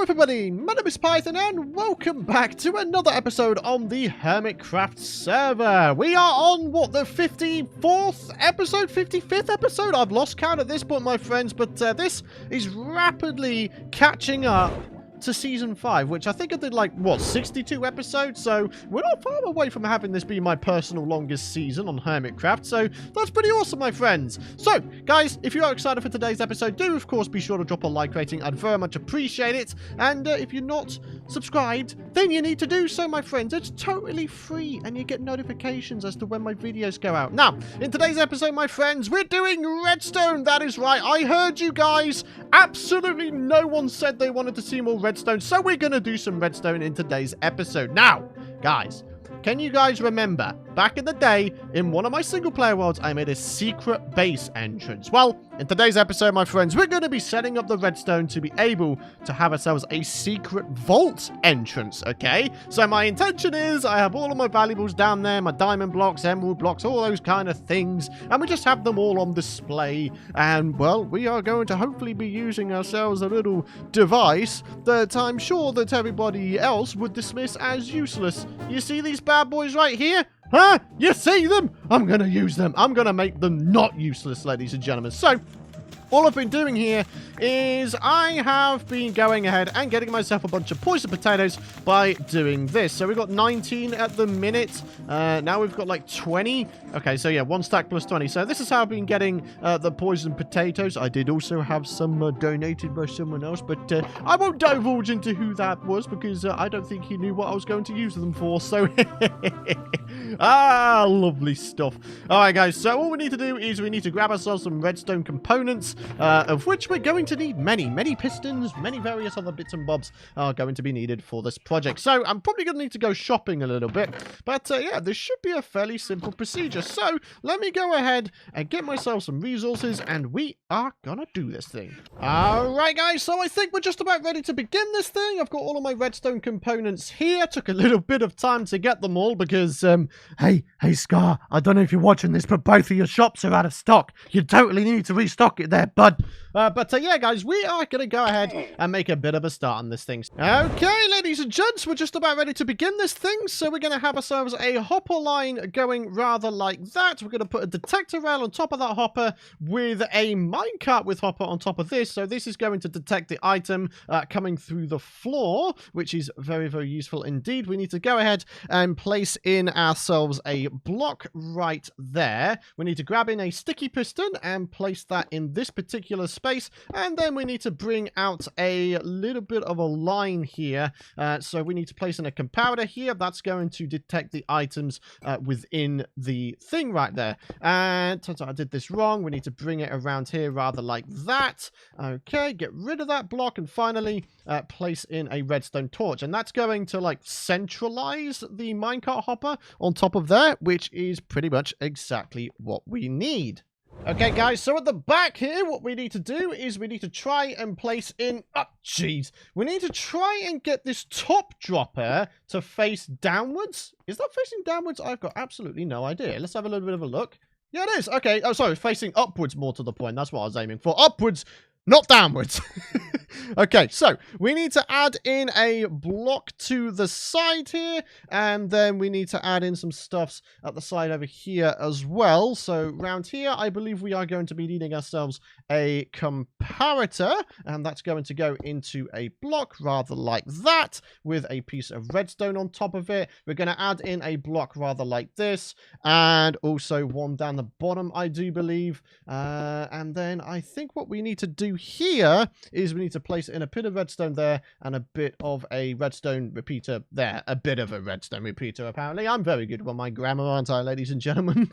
Hello everybody, my name is Python and welcome back to another episode on the Hermitcraft server. We are on, what, the 54th episode? 55th episode? I've lost count at this point, my friends, but this is rapidly catching up to Season 5, which I think I did like, what, 62 episodes? So we're not far away from having this be my personal longest season on Hermitcraft, so that's pretty awesome, my friends. So, guys, if you are excited for today's episode, do, of course, be sure to drop a like rating. I'd very much appreciate it. And if you're not subscribed, then you need to do so, my friends. It's totally free, and you get notifications as to when my videos go out. Now, in today's episode, my friends, we're doing redstone. That is right. I heard you guys. Absolutely no one said they wanted to see more redstone, so we're going to do some redstone in today's episode. Now, guys, can you guys remember back in the day in one of my single player worlds I made a secret base entrance? Well, in today's episode, my friends, we're going to be setting up the redstone to be able to have ourselves a secret vault entrance, okay? So my intention is I have all of my valuables down there, my diamond blocks, emerald blocks, all those kind of things, and we just have them all on display. And, well, we are going to hopefully be using ourselves a little device that I'm sure that everybody else would dismiss as useless. You see these bad boys right here? Huh? You see them? I'm going to use them. I'm going to make them not useless, ladies and gentlemen. So, all I've been doing here is I have been going ahead and getting myself a bunch of poison potatoes by doing this. So we've got 19 at the minute. Now we've got like 20. Okay, so yeah, 1 stack plus 20. So this is how I've been getting the poison potatoes. I did also have some donated by someone else, but I won't divulge into who that was because I don't think he knew what I was going to use them for. So, lovely stuff. All right, guys. So all we need to do is we need to grab ourselves some redstone components, of which we're going to need many pistons, many various other bits and bobs are going to be needed for this project. So I'm probably going to need to go shopping a little bit, but yeah, this should be a fairly simple procedure. So let me go ahead and get myself some resources, and we are gonna do this thing. All right, guys, so I think we're just about ready to begin this thing. I've got all of my redstone components here. Took a little bit of time to get them all because, hey, Scar, I don't know if you're watching this, but both of your shops are out of stock. You totally need to restock it there, bud. But yeah, guys, we are going to go ahead and make a bit of a start on this thing. Okay, ladies and gents, we're just about ready to begin this thing. So we're going to have ourselves a hopper line going rather like that. We're going to put a detector rail on top of that hopper with a minecart with hopper on top of this. So this is going to detect the item coming through the floor, which is very useful indeed. We need to go ahead and place in ourselves a block right there. We need to grab in a sticky piston and place that in this particular space, and then we need to bring out a little bit of a line here. So we need to place in a comparator here. That's going to detect the items within the thing right there. And turns out I did this wrong. We need to bring it around here rather like that. Okay, get rid of that block, and finally place in a redstone torch. And that's going to like centralize the minecart hopper on top of there, which is pretty much exactly what we need. Okay, guys, so at the back here, what we need to do is we need to try and place in... Oh, jeez. We need to try and get this top dropper to face downwards. Is that facing downwards? I've got absolutely no idea. Let's have a little bit of a look. Yeah, it is. Okay. Oh, sorry. Facing upwards more to the point. That's what I was aiming for. Upwards, not downwards. Okay, so we need to add in a block to the side here, and then we need to add in some stuffs at the side over here as well. So round here, I believe we are going to be needing ourselves a comparator, and that's going to go into a block rather like that with a piece of redstone on top of it. We're going to add in a block rather like this, and also one down the bottom, I do believe. And then I think what we need to do here is we need to place in a bit of redstone there and a bit of a redstone repeater there. A bit of a redstone repeater, apparently. I'm very good with my grammar, aren't I, ladies and gentlemen?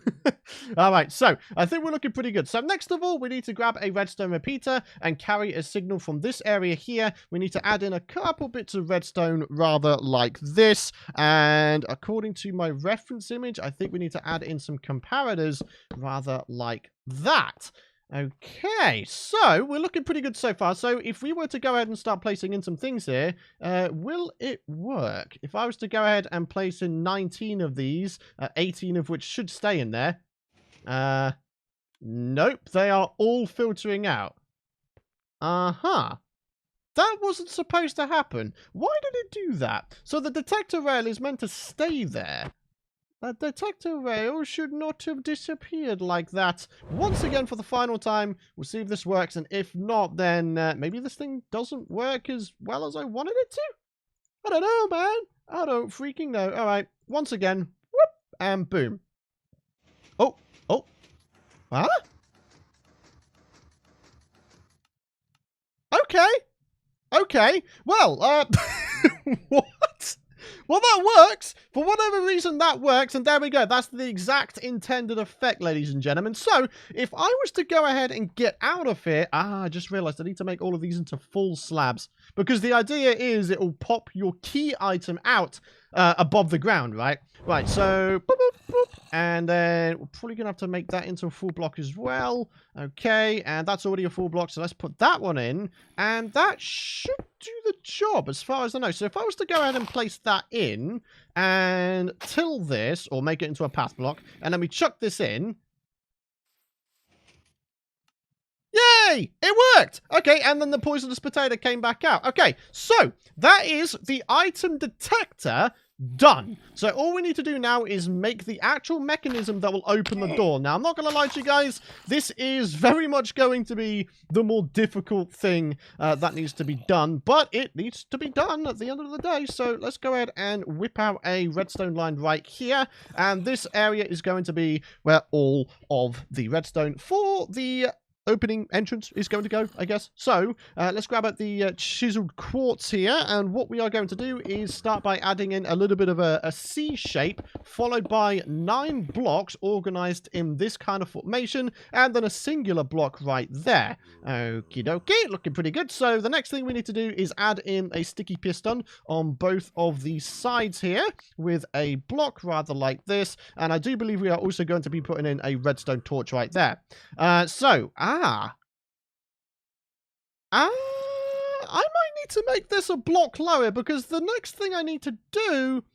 All right, so I think we're looking pretty good. So next of all, we need to grab a redstone repeater and carry a signal from this area here. We need to add in a couple bits of redstone rather like this. And according to my reference image, I think we need to add in some comparators rather like that. Okay, so we're looking pretty good so far. So if we were to go ahead and start placing in some things here, will it work? If I was to go ahead and place in 19 of these, 18 of which should stay in there. Nope, they are all filtering out. Uh-huh. That wasn't supposed to happen. Why did it do that? So the detector rail is meant to stay there. The detector rail should not have disappeared like that. Once again, for the final time, we'll see if this works, and if not, then maybe this thing doesn't work as well as I wanted it to? I don't know, man. I don't freaking know. All right, once again, whoop, and boom. Oh, oh. Huh? Okay. Okay. Well, what? Well, that works. For whatever reason, that works. And there we go. That's the exact intended effect, ladies and gentlemen. So, if I was to go ahead and get out of here... I just realized I need to make all of these into full slabs. Because the idea is it will pop your key item out above the ground, right? Right, so... Boop, boop, boop. And then we're probably going to have to make that into a full block as well. Okay, and that's already a full block. So, let's put that one in. And that should do the job as far as I know. So, if I was to go ahead and place that in and till this, or make it into a path block, and then we chuck this in. Yay! It worked! Okay, and then the poisonous potato came back out. Okay, so that is the item detector done. So all we need to do now is make the actual mechanism that will open the door. Now, I'm not going to lie to you guys. This is very much going to be the more difficult thing that needs to be done. But it needs to be done at the end of the day. So let's go ahead and whip out a redstone line right here. And this area is going to be where all of the redstone for the opening entrance is going to go, I guess. So, let's grab at the chiseled quartz here, and what we are going to do is start by adding in a little bit of a C shape, followed by 9 blocks organized in this kind of formation, and then a singular block right there. Okie dokie, looking pretty good. So, the next thing we need to do is add in a sticky piston on both of the sides here, with a block rather like this, and I do believe we are also going to be putting in a redstone torch right there. I might need to make this a block lower, because the next thing I need to do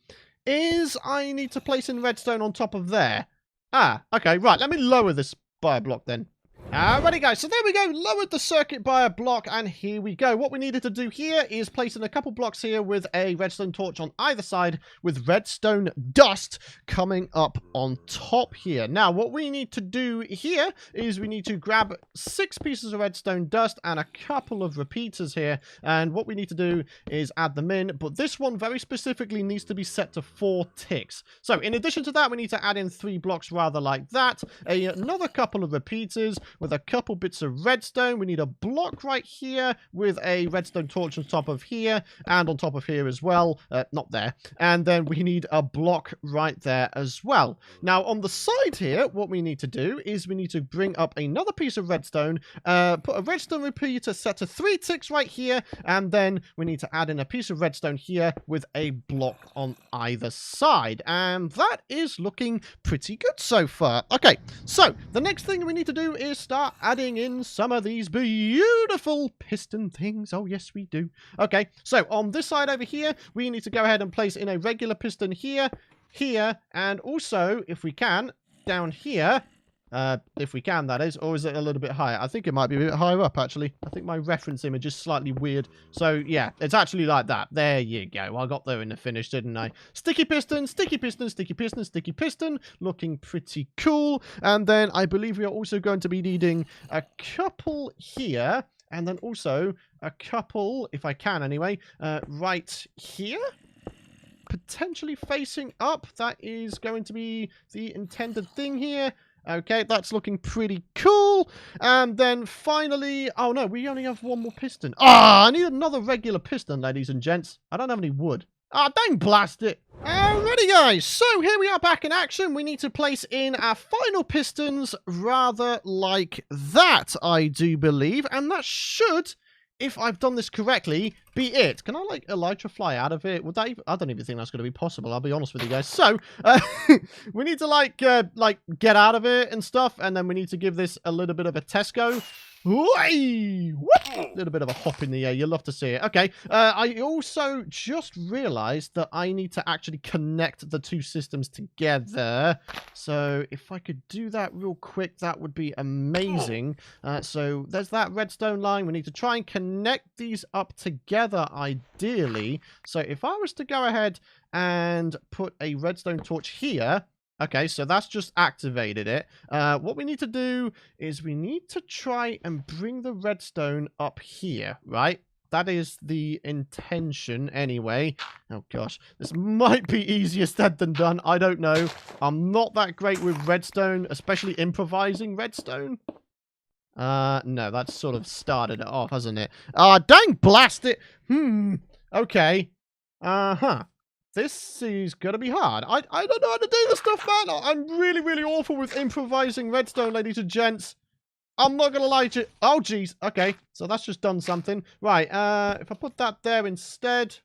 is I need to place in redstone on top of there. Okay, right. Let me lower this by a block then. Alrighty guys, so there we go, lowered the circuit by a block, and here we go. What we needed to do here is place in a couple blocks here with a redstone torch on either side, with redstone dust coming up on top here. Now, what we need to do here is we need to grab 6 pieces of redstone dust and a couple of repeaters here, and what we need to do is add them in, but this one very specifically needs to be set to 4 ticks. So, in addition to that, we need to add in 3 blocks rather like that, another couple of repeaters, with a couple bits of redstone. We need a block right here with a redstone torch on top of here and on top of here as well. Not there. And then we need a block right there as well. Now, on the side here, what we need to do is we need to bring up another piece of redstone, put a redstone repeater set to 3 ticks right here, and then we need to add in a piece of redstone here with a block on either side. And that is looking pretty good so far. Okay, so the next thing we need to do is start adding in some of these beautiful piston things. Oh, yes, we do. Okay, so on this side over here, we need to go ahead and place in a regular piston here, here, and also, if we can, down here. If we can, that is. Or is it a little bit higher? I think it might be a bit higher up, actually. I think my reference image is slightly weird. So, yeah, it's actually like that. There you go. I got there in the finish, didn't I? Sticky piston, sticky piston, sticky piston, sticky piston. Looking pretty cool. And then I believe we are also going to be needing a couple here. And then also a couple, if I can anyway, right here. Potentially facing up. That is going to be the intended thing here. Okay, that's looking pretty cool. And then finally... Oh, no, we only have 1 more piston. I need another regular piston, ladies and gents. I don't have any wood. Dang blast it. Alrighty, guys. So, here we are back in action. We need to place in our final pistons rather like that, I do believe. And that should... if I've done this correctly, be it. Can I, like, elytra fly out of it? Would that even... I don't even think that's going to be possible, I'll be honest with you guys. So, we need to, like, get out of it and stuff, and then we need to give this a little bit of a test go. Whee! Whoop! Little bit of a hop in the air. You'll love to see it. Okay. I also just realized that I need to actually connect the two systems together. So if I could do that real quick, that would be amazing. So there's that redstone line. We need to try and connect these up together, ideally. So if I was to go ahead and put a redstone torch here. Okay, so that's just activated it. What we need to do is we need to try and bring the redstone up here, right? That is the intention anyway. Oh gosh, this might be easier said than done. I don't know. I'm not that great with redstone, especially improvising redstone. No, that's sort of started it off, hasn't it? Dang blast it! Okay. This is gonna be hard. I don't know how to do this stuff, man. I'm really, really awful with improvising redstone, ladies and gents. I'm not gonna lie to you. Oh, jeez. Okay, so that's just done something. Right, if I put that there instead...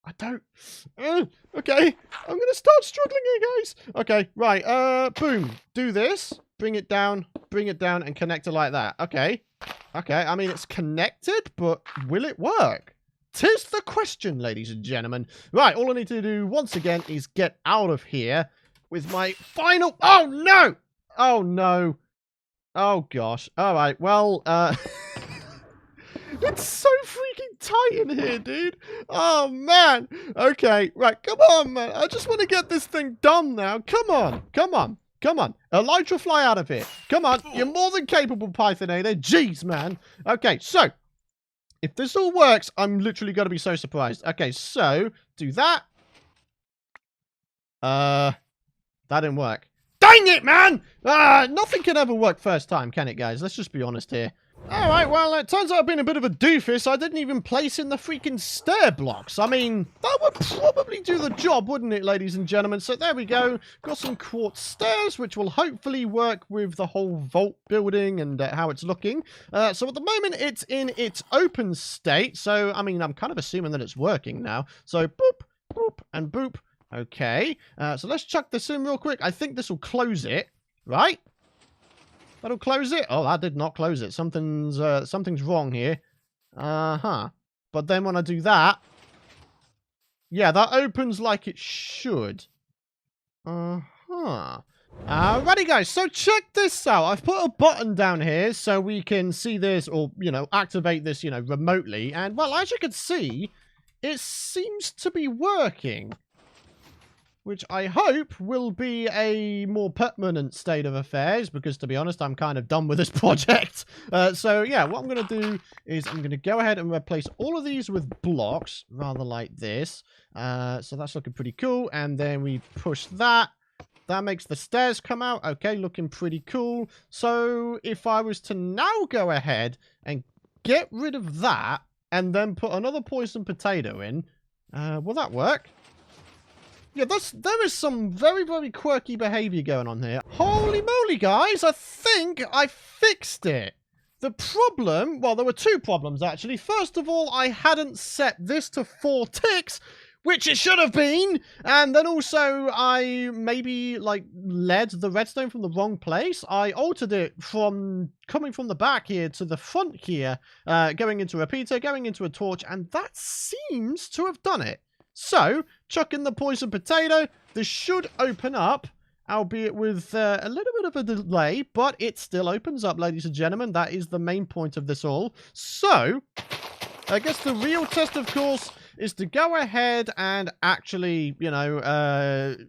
I don't... okay, I'm gonna start struggling here, guys. Okay, right, boom. Do this. Bring it down, and connect it like that. Okay. Okay, I mean, it's connected, but will it work? 'Tis the question, ladies and gentlemen. Right, all I need to do once again is get out of here with my final... Oh, no! Oh, no. Oh, gosh. All right, well, it's so freaking tight in here, dude. Oh, man. Okay, right, come on, man. I just want to get this thing done now. Come on, come on, come on. Elytra, fly out of here. Come on, you're more than capable, Pythonator. Jeez, man. Okay, so... if this all works, I'm literally going to be so surprised. Okay, so, do that. That didn't work. Dang it, man! Nothing can ever work first time, can it, guys? Let's just be honest here. Alright, well, it turns out I've been a bit of a doofus. I didn't even place in the freaking stair blocks. I mean, that would probably do the job, wouldn't it, ladies and gentlemen? So there we go. Got some quartz stairs, which will hopefully work with the whole vault building and how it's looking. So at the moment, it's in its open state. So, I mean, I'm kind of assuming that it's working now. So, boop, boop, and boop. Okay. So let's chuck this in real quick. I think this will close it, right? That'll close it. Oh, that did not close it. Something's wrong here. But then when I do that, yeah, that opens like it should. Alrighty, guys. So check this out. I've put a button down here so we can see this, or activate this, remotely. And well, as you can see, it seems to be working. Which I hope will be a more permanent state of affairs, because to be honest, I'm kind of done with this project. So yeah, what I'm going to do is I'm going to go ahead and replace all of these with blocks, rather like this. So that's looking pretty cool. And then we push that. That makes the stairs come out. Okay, looking pretty cool. So if I was to now go ahead and get rid of that, and then put another poison potato in, will that work? Yeah, there is some very, very quirky behavior going on here. Holy moly, guys, I think I fixed it. The problem, well, there were two problems, actually. First of all, I hadn't set this to 4 ticks, which it should have been. And then also, I maybe, led the redstone from the wrong place. I altered it from coming from the back here to the front here, going into a repeater, going into a torch, and that seems to have done it. So, chuck in the poison potato. This should open up, albeit with a little bit of a delay, but it still opens up, ladies and gentlemen. That is the main point of this all. So, I guess the real test, of course, is to go ahead and actually,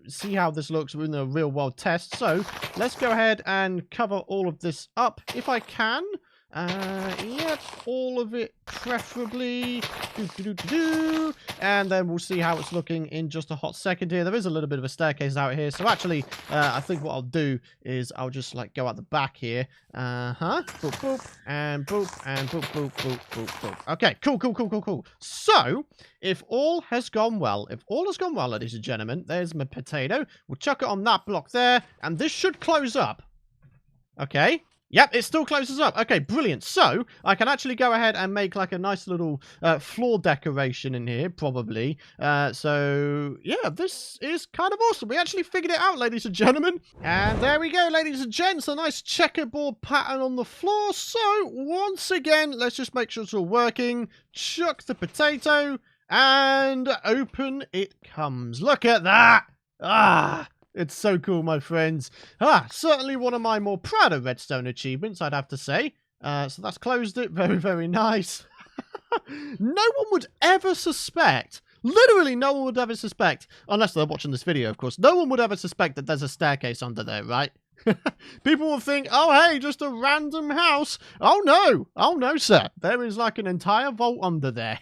see how this looks in a real-world test. So, let's go ahead and cover all of this up, if I can. Yep, all of it preferably. And then we'll see how it's looking in just a hot second here. There is a little bit of a staircase out here. So actually, I think what I'll do is I'll just go out the back here. Boop, boop, and boop, and boop, boop, boop, boop, boop. Okay, cool. So, if all has gone well, ladies and gentlemen, there's my potato. We'll chuck it on that block there, and this should close up. Okay. Yep, it still closes up. Okay, brilliant. So, I can actually go ahead and make like a nice little floor decoration in here, probably. So, yeah, this is kind of awesome. We actually figured it out, ladies and gentlemen. And there we go, ladies and gents. A nice checkerboard pattern on the floor. So, once again, let's just make sure it's all working. Chuck the potato, and open it comes. Look at that! Ah! It's so cool, my friends. Certainly one of my more prouder redstone achievements, I'd have to say. So that's closed it. Very, very nice. No one would ever suspect, literally no one would ever suspect, unless they're watching this video, of course, no one would ever suspect that there's a staircase under there, right? People will think, oh, hey, just a random house. Oh, no, sir. There is like an entire vault under there.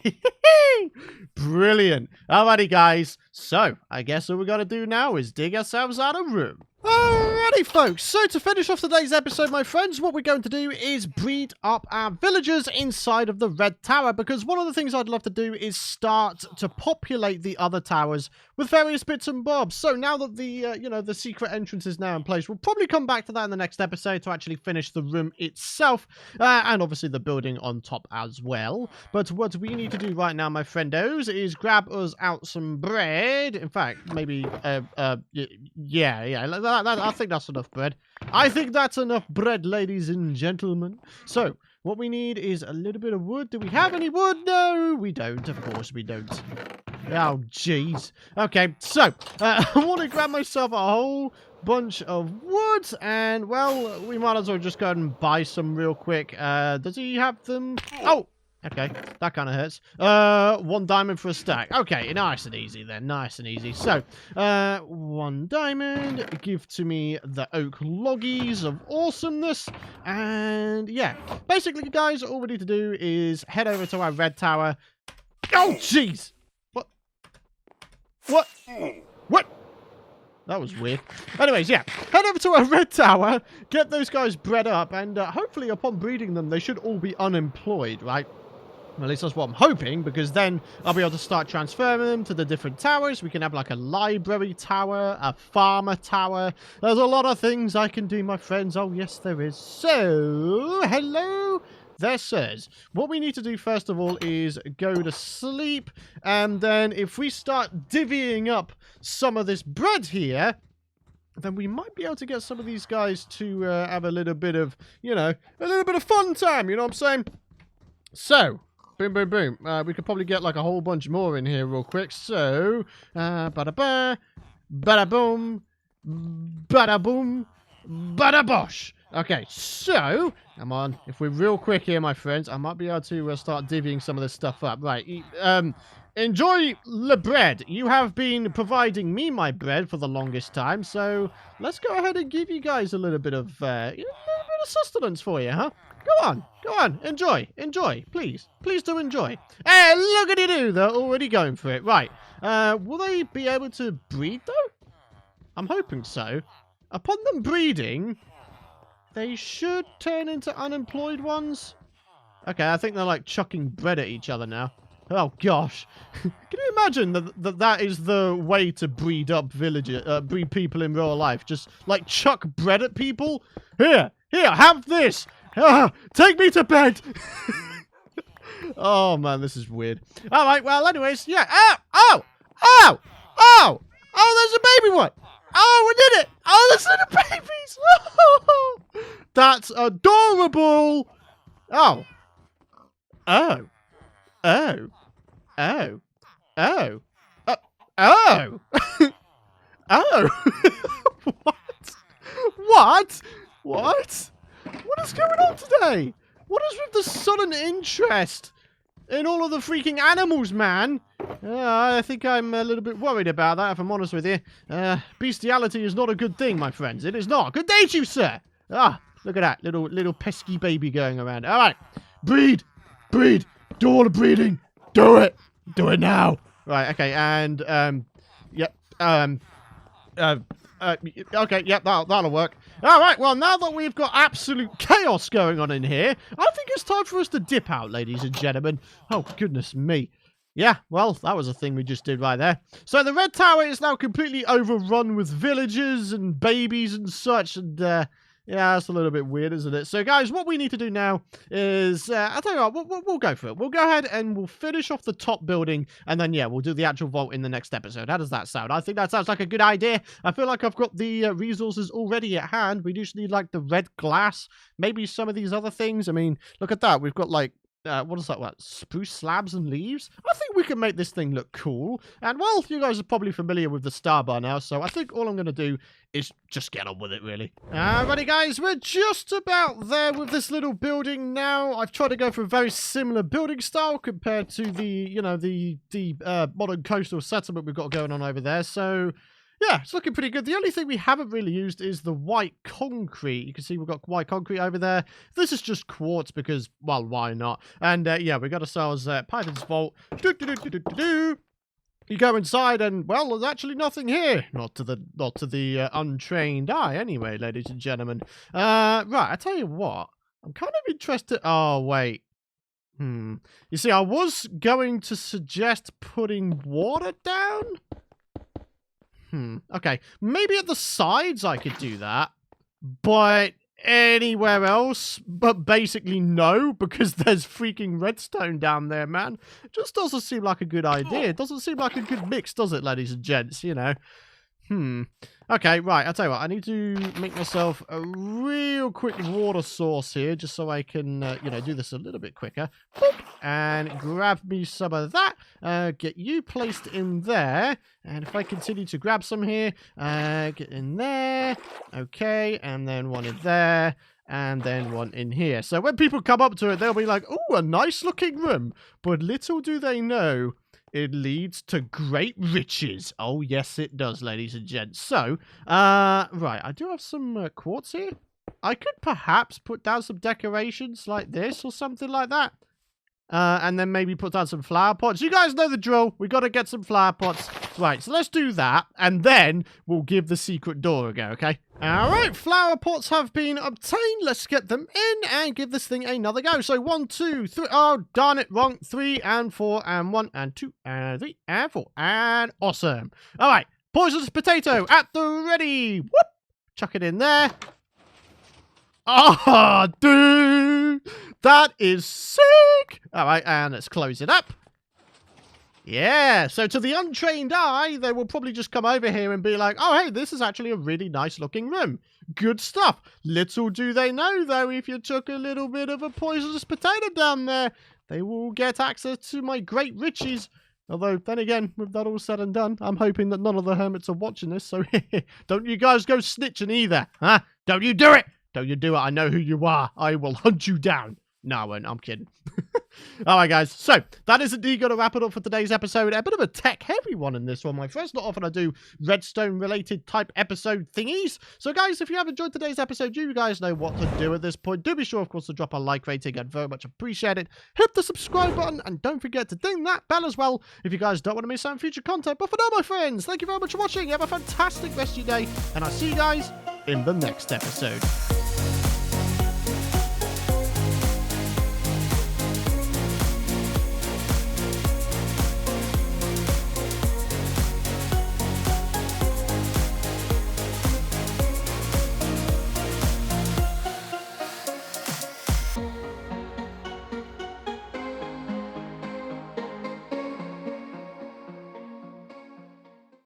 Brilliant. Alrighty, guys. So, I guess all we got to do now is dig ourselves out a room. Alrighty, folks. So, to finish off today's episode, my friends, what we're going to do is breed up our villagers inside of the red tower, because one of the things I'd love to do is start to populate the other towers with various bits and bobs. So, now that the, the secret entrance is now in place, we'll probably come back to that in the next episode to actually finish the room itself, and obviously the building on top as well. But what we need to do right now, my friendos, is grab us out some bread. In fact, maybe, yeah, I think that's enough bread. I think that's enough bread, ladies and gentlemen. So, what we need is a little bit of wood. Do we have any wood? No, we don't. Of course we don't. Oh, jeez. Okay, so, I want to grab myself a whole bunch of wood, and, well, we might as well just go ahead and buy some real quick. Does he have them? Oh! Okay, that kind of hurts. 1 diamond for a stack. Okay, nice and easy then. Nice and easy. So, 1 diamond. Give to me the oak loggies of awesomeness. And, yeah. Basically, guys, all we need to do is head over to our red tower. Oh, jeez! What? What? What? That was weird. Anyways, yeah. Head over to our red tower. Get those guys bred up. And, hopefully, upon breeding them, they should all be unemployed, right? At least that's what I'm hoping, because then I'll be able to start transferring them to the different towers. We can have like a library tower, a farmer tower. There's a lot of things I can do, my friends. Oh, yes, there is. So, hello there, sirs. What we need to do, first of all, is go to sleep. And then if we start divvying up some of this bread here, then we might be able to get some of these guys to have a little bit of, a little bit of fun time. You know what I'm saying? So, boom, boom, boom. We could probably get like a whole bunch more in here real quick. So, bada-ba, bada-boom, bada-boom, bada-bosh. Okay, so, come on. If we're real quick here, my friends, I might be able to start divvying some of this stuff up. Right, enjoy the bread. You have been providing me my bread for the longest time, so let's go ahead and give you guys a little bit of, sustenance for you, huh? Go on, enjoy, please do enjoy. Hey, look at you, they're already going for it. Right, will they be able to breed, though? I'm hoping so. Upon them breeding, they should turn into unemployed ones. Okay, I think they're, like, chucking bread at each other now. Oh, gosh. Can you imagine that is the way to breed up breed people in real life? Just, like, chuck bread at people? Here, have this! Take me to bed! Oh, man, this is weird. Alright, well, anyways, yeah. Oh, there's a baby one! Oh, we did it! Oh, there's little babies! Oh, that's adorable! Oh. What? What is going on today? What is with the sudden interest in all of the freaking animals, man? I think I'm a little bit worried about that, if I'm honest with you. Bestiality is not a good thing, my friends. It is not. Good day to you, sir. Look at that. Little pesky baby going around. All right. Breed. Do all the breeding. Do it. Do it now. Right, okay, and, yep, okay, yep, that'll work. Alright, well, now that we've got absolute chaos going on in here, I think it's time for us to dip out, ladies and gentlemen. Oh, goodness me. Yeah, well, that was a thing we just did right there. So the red tower is now completely overrun with villagers and babies and such, and, Yeah, that's a little bit weird, isn't it? So, guys, what we need to do now is, I'll tell you what, we'll go for it. We'll go ahead and we'll finish off the top building, and then, yeah, we'll do the actual vault in the next episode. How does that sound? I think that sounds like a good idea. I feel like I've got the resources already at hand. We just need, like, the red glass, maybe some of these other things. I mean, look at that. We've got, like, what is that? What? Spruce slabs and leaves? I think we can make this thing look cool. And, well, you guys are probably familiar with the star bar now, so I think all I'm going to do is just get on with it, really. Alrighty, guys, we're just about there with this little building now. I've tried to go for a very similar building style compared to the, you know, the modern coastal settlement we've got going on over there, so... yeah, it's looking pretty good. The only thing we haven't really used is the white concrete. You can see we've got white concrete over there. This is just quartz because, well, why not? And, yeah, we got ourselves Python's vault. You go inside and, well, there's actually nothing here. Not to the untrained eye, anyway, ladies and gentlemen. Right, I tell you what. I'm kind of interested. Oh, wait. You see, I was going to suggest putting water down. Okay, maybe at the sides I could do that, but anywhere else, but basically no, because there's freaking redstone down there, man. It just doesn't seem like a good idea. It doesn't seem like a good mix, does it, ladies and gents, you know? Okay, right, I'll tell you what, I need to make myself a real quick water source here, just so I can, you know, do this a little bit quicker. Boop, and grab me some of that, get you placed in there, and if I continue to grab some here, get in there, okay, and then one in there, and then one in here. So when people come up to it, they'll be like, oh, a nice looking room, but little do they know, it leads to great riches. Oh, yes, it does, ladies and gents. So, right, I do have some quartz here. I could perhaps put down some decorations like this or something like that. And then maybe put down some flower pots. You guys know the drill. We got to get some flower pots. Right, so let's do that. And then we'll give the secret door a go, okay? All right, flower pots have been obtained. Let's get them in and give this thing another go. So 1, 2, 3. Oh, darn it, wrong. 3 and 4 and 1 and 2 and 3 and 4 and awesome. All right, poisonous potato at the ready. Whoop, chuck it in there. Oh, dude, that is sick. All right, and let's close it up. Yeah, so to the untrained eye, they will probably just come over here and be like, oh, hey, this is actually a really nice looking room. Good stuff. Little do they know, though, if you took a little bit of a poisonous potato down there, they will get access to my great riches. Although, then again, with that all said and done, I'm hoping that none of the hermits are watching this, so don't you guys go snitching either, huh? Don't you do it! Don't you do it, I know who you are. I will hunt you down. No, I won't. I'm kidding. Alright, guys. So, that is indeed going to wrap it up for today's episode. A bit of a tech-heavy one in this one, my friends. Not often I do redstone-related type episode thingies. So, guys, if you have enjoyed today's episode, you guys know what to do at this point. Do be sure, of course, to drop a like rating. I'd very much appreciate it. Hit the subscribe button, and don't forget to ding that bell as well if you guys don't want to miss out on future content. But for now, my friends, thank you very much for watching. Have a fantastic rest of your day, and I'll see you guys in the next episode.